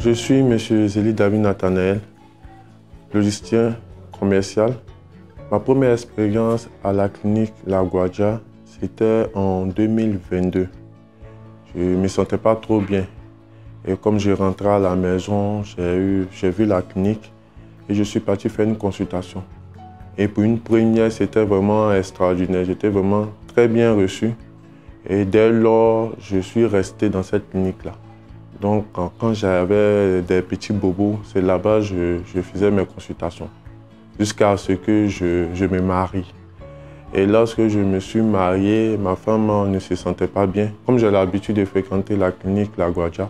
Je suis M. Zélie David Nathanaël, logisticien commercial. Ma première expérience à la clinique La Guardia, c'était en 2022. Je ne me sentais pas trop bien. Et comme je rentrais à la maison, j'ai vu la clinique et je suis parti faire une consultation. Et pour une première, c'était vraiment extraordinaire. J'étais vraiment très bien reçu. Et dès lors, je suis resté dans cette clinique-là. Donc, quand j'avais des petits bobos, c'est là-bas que je faisais mes consultations. Jusqu'à ce que je me marie. Et lorsque je me suis marié, ma femme ne se sentait pas bien. Comme j'ai l'habitude de fréquenter la clinique La Guardia,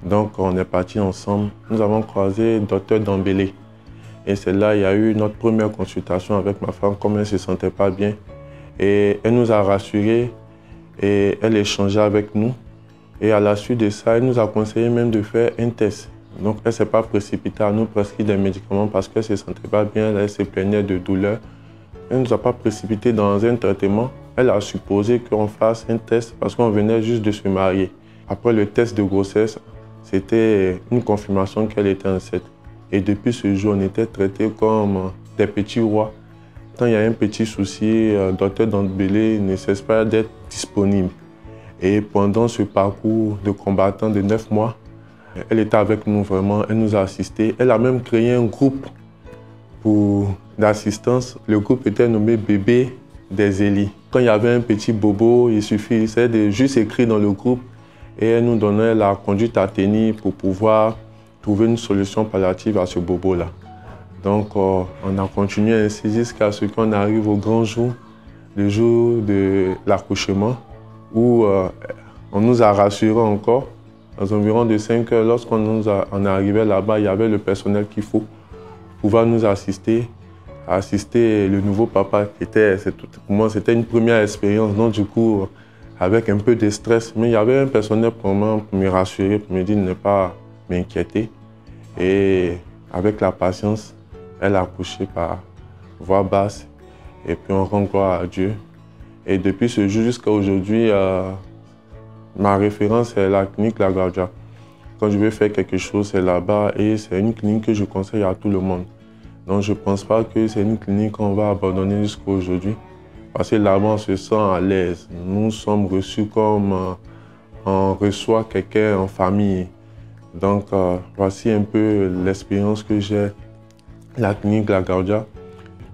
donc on est partis ensemble. Nous avons croisé Dr Dembélé. Et c'est là qu'il y a eu notre première consultation avec ma femme, comme elle ne se sentait pas bien. Et elle nous a rassurés et elle échangeait avec nous. Et à la suite de ça, elle nous a conseillé même de faire un test. Donc elle ne s'est pas précipitée à nous prescrire des médicaments parce qu'elle ne se sentait pas bien, elle se plaignait de douleur. Elle ne nous a pas précipité dans un traitement. Elle a supposé qu'on fasse un test parce qu'on venait juste de se marier. Après le test de grossesse, c'était une confirmation qu'elle était enceinte. Et depuis ce jour, on était traités comme des petits rois. Quand il y a un petit souci, Dr Dembélé ne cesse pas d'être disponible. Et pendant ce parcours de combattant de 9 mois, elle était avec nous vraiment, elle nous a assistés. Elle a même créé un groupe d'assistance. Le groupe était nommé Bébé des Zélie. Quand il y avait un petit bobo, il suffisait de juste écrire dans le groupe et elle nous donnait la conduite à tenir pour pouvoir trouver une solution palliative à ce bobo-là. Donc on a continué ainsi jusqu'à ce qu'on arrive au grand jour, le jour de l'accouchement, où on nous a rassurés encore. Dans environ de 5 heures, lorsqu'on est arrivé là-bas, il y avait le personnel qu'il faut pour pouvoir nous assister le nouveau papa. Pour moi, c'était une première expérience. Donc du coup, avec un peu de stress, mais il y avait un personnel pour me rassurer, pour me dire de ne pas m'inquiéter. Et avec la patience, elle a accouché par voix basse. Et puis on rend gloire à Dieu. Et depuis ce jour jusqu'à aujourd'hui, ma référence est la clinique La Guardia. Quand je veux faire quelque chose, c'est là-bas et c'est une clinique que je conseille à tout le monde. Donc je ne pense pas que c'est une clinique qu'on va abandonner jusqu'à aujourd'hui. Parce que là-bas, on se sent à l'aise. Nous sommes reçus comme on reçoit quelqu'un en famille. Donc voici un peu l'expérience que j'ai la clinique La Guardia.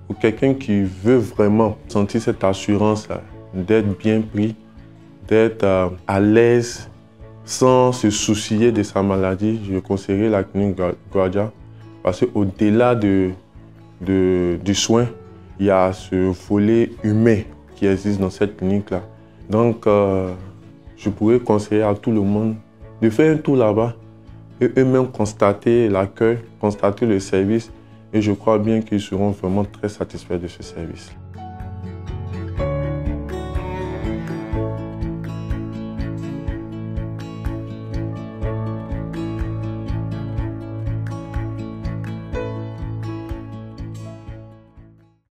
Pour quelqu'un qui veut vraiment sentir cette assurance d'être bien pris, d'être à l'aise sans se soucier de sa maladie, je conseillerais la clinique Guardia parce qu'au-delà du soin, il y a ce volet humain qui existe dans cette clinique-là. Donc, je pourrais conseiller à tout le monde de faire un tour là-bas et eux-mêmes constater l'accueil, constater le service et je crois bien qu'ils seront vraiment très satisfaits de ce service.